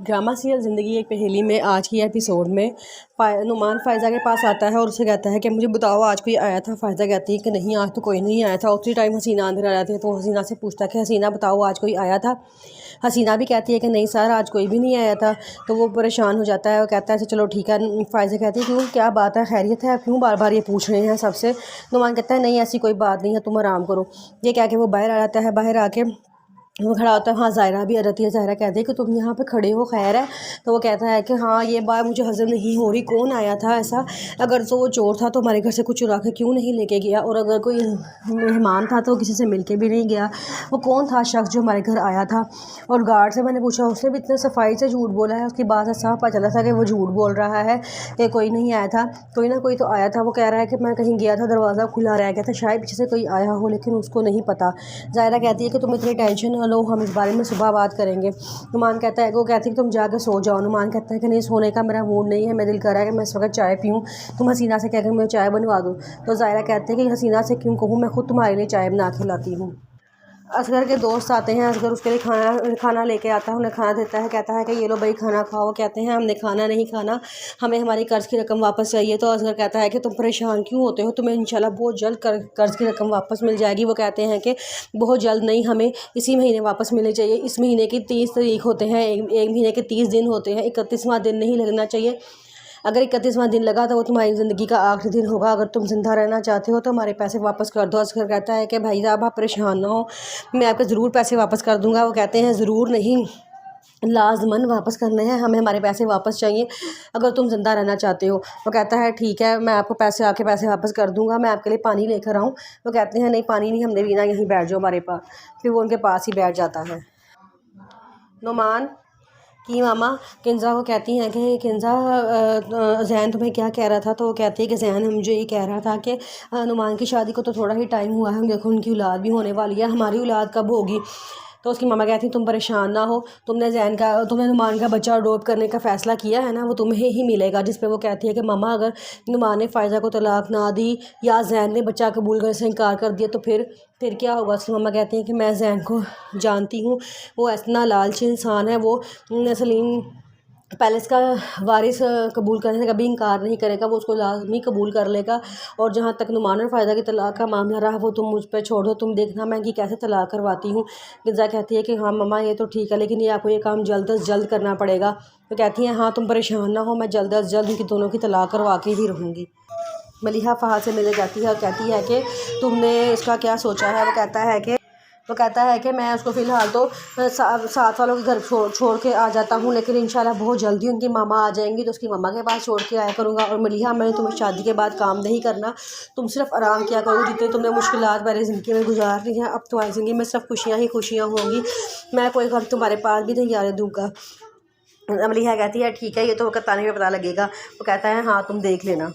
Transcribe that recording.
Drama serial ज़िंदगी एक पहेली में आज की एपिसोड में नुमान फ़ायज़ा के पास आता है और उससे कहता है कि मुझे बताओ आज कोई आया था। फ़ायज़ा कहती है कि नहीं आज तो कोई नहीं आया था। उसी टाइम हसीना अंदर आ जाती है तो हसीना से पूछता है कि हसीना बताओ आज कोई आया था। हसीना भी कहती है कि नहीं सर आज कोई भी नहीं आया था। तो वो परेशान हो जाता है और कहता है अच्छा चलो ठीक है। फ़ायज़ा कहती है क्यों क्या बात है, खैरियत है, आप क्यों बार बार ये पूछ रहे हैं सबसे। नुमान कहता है नहीं ऐसी कोई बात नहीं है, तुम आराम करो। ये कह के वो बाहर आ जाता है। बाहर आके वो खड़ा होता है। हाँ ज़ायरा भी आ जाती है। ज़ायरा कहती है कि तुम यहाँ पे खड़े हो, खैर है। तो वो कहता है कि हाँ ये बात मुझे हज़म नहीं हो रही, कौन आया था ऐसा। अगर तो वो चोर था तो हमारे घर से कुछ चुरा के क्यों नहीं लेके गया, और अगर कोई मेहमान था तो किसी से मिल के भी नहीं गया। वो कौन था शख्स जो हमारे घर आया था। और गार्ड से मैंने पूछा, उसने भी इतने सफाई से झूठ बोला है। उसकी बात से साफ पता चला था कि वो झूठ बोल रहा है कि कोई नहीं आया था, कोई ना कोई तो आया था। वो कह रहा है कि मैं कहीं गया था, दरवाज़ा खुला रह गया था, शायद पीछे से कोई आया हो लेकिन उसको नहीं पता। ज़ायरा कहती है कि तुम इतनी टेंशन न लो, हम इस बारे में सुबह बात करेंगे। नुमान कहता है, वो कहती है कि तुम जाकर सो जाओ। नुमान कहता है कि नहीं सोने का मेरा मूड नहीं है, मैं दिल कर रहा है कि मैं इस वक्त चाय पीऊँ, तुम हसीना से कहकर मुझे चाय बनवा दो। तो ज़ायरा कहते हैं कि हसीना से क्यों कहूँ, मैं खुद तुम्हारे लिए चाय बना के लाती हूँ। असगर के दोस्त आते हैं। असगर उसके लिए खाना लेके आता है, उन्हें खाना देता है। कहता है कि ये लो भाई खाना खाओ। कहते हैं हमने खाना नहीं खाना, हमें हमारी कर्ज़ की रकम वापस चाहिए। तो असगर कहता है कि तुम परेशान क्यों होते हो, तुम्हें इंशाल्लाह बहुत जल्द कर्ज़ की रकम वापस मिल जाएगी। वो कहते हैं कि बहुत जल्द नहीं, हमें इसी महीने वापस मिलनी चाहिए। इस महीने की 30 तारीख होते हैं, एक महीने के 30 दिन होते हैं, 31वां दिन नहीं लगना चाहिए। अगर 31वां दिन लगा तो वो तुम्हारी ज़िंदगी का आखिरी दिन होगा। अगर तुम ज़िंदा रहना चाहते हो तो हमारे पैसे वापस कर दो। असगर कहता है कि भाई साहब आप परेशान ना हो, मैं आपके ज़रूर पैसे वापस कर दूंगा। वो कहते हैं ज़रूर नहीं, लाजमन वापस करने हैं, हमें हमारे पैसे वापस चाहिए अगर तुम ज़िंदा रहना चाहते हो। वो कहता है ठीक है, मैं आपको पैसे वापस कर दूंगा, मैं आपके लिए पानी लेकर आऊँ। वो कहते हैं नहीं पानी नहीं हमने पीना, यहीं बैठ जाओ हमारे पास। फिर वो उनके पास ही बैठ जाता है। नुमान की मामा किंज़ा को कहती हैं कि किंज़ा ज़ैन तुम्हें क्या कह रहा था। तो वो कहती है कि ज़ैन मुझे ये कह रहा था कि नुमान की शादी को तो थोड़ा ही टाइम हुआ है, देखो उनकी औलाद भी होने वाली है, हमारी औलाद कब होगी। तो उसकी मामा कहती तुम परेशान ना हो, तुमने नुमान का बच्चा अडॉप्ट करने का फ़ैसला किया है ना, वो तुम्हें ही मिलेगा। जिस पे वो कहती है कि मामा अगर नुमान ने फ़ायज़ा को तलाक ना दी या ज़ैन ने बच्चा कबूल करने से इनकार कर दिया तो फिर क्या होगा। उसकी मामा कहती हैं कि मैं ज़ैन को जानती हूँ, वो इतना लालची इंसान है, वो सलीम पैलेस का वारिस कबूल करने से कभी इनकार नहीं करेगा, वो उसको लाजमी कबूल कर लेगा। और जहाँ तक नुमान और फ़ायदा की तलाक का मामला रहा वो तुम मुझ पर छोड़ दो, तुम देखना मैं इनकी कैसे तलाक करवाती हूँ। गिज़ा कहती है कि हाँ मम्मा ये तो ठीक है लेकिन ये आपको ये काम जल्द अज जल्द करना पड़ेगा। तो कहती हैं हाँ तुम परेशान ना हो, मैं जल्द अज जल्द उनकी दोनों की तलाक करवा के ही रहूँगी। मलिहा फ़हाद से मिलने जाती है और कहती है कि तुमने इसका क्या सोचा है। वो कहता है कि मैं उसको फ़िलहाल तो साथ वालों के घर छोड़ के आ जाता हूँ, लेकिन इंशाल्लाह बहुत जल्दी उनकी मामा आ जाएंगी तो उसकी मामा के पास छोड़ के आया करूँगा। और मलिहा मैंने तुम्हें शादी के बाद काम नहीं करना, तुम सिर्फ आराम किया करो। जितने तुमने मुश्किलात मेरी ज़िंदगी में गुजार ली हैं, अब तुम्हारी ज़िंदगी में सिर्फ खुशियाँ ही खुशियाँ होंगी, मैं कोई घर तुम्हारे पास भी नहीं आने दूँगा। मलिहा कहती है ठीक है, ये तो कताने में पता लगेगा। वो कहता है हाँ तुम देख लेना।